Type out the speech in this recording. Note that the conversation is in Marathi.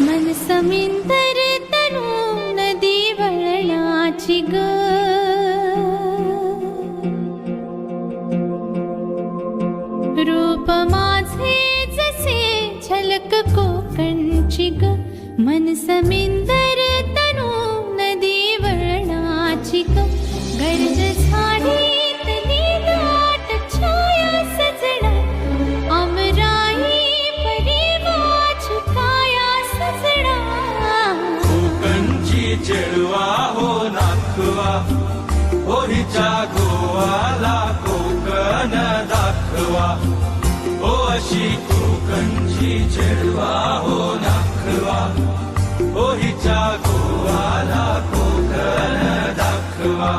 मन समिंदर तनु नदी वळणाची ग, रूप माझे जसे झलक कोकणची ग. मन समिंदर तनु नदी वळणाची ग, गर्द झाडीतली दाट छाया सजना, अमराई परी माझी काया सजना. कोकणची चेडवा हो नाखवा, हो हिच्या गोवाला कोकण दाखवा. हो अशी कोकणची चेडवा हो नाखवा, हो हिच्या गोवाला कोकण दाखवा.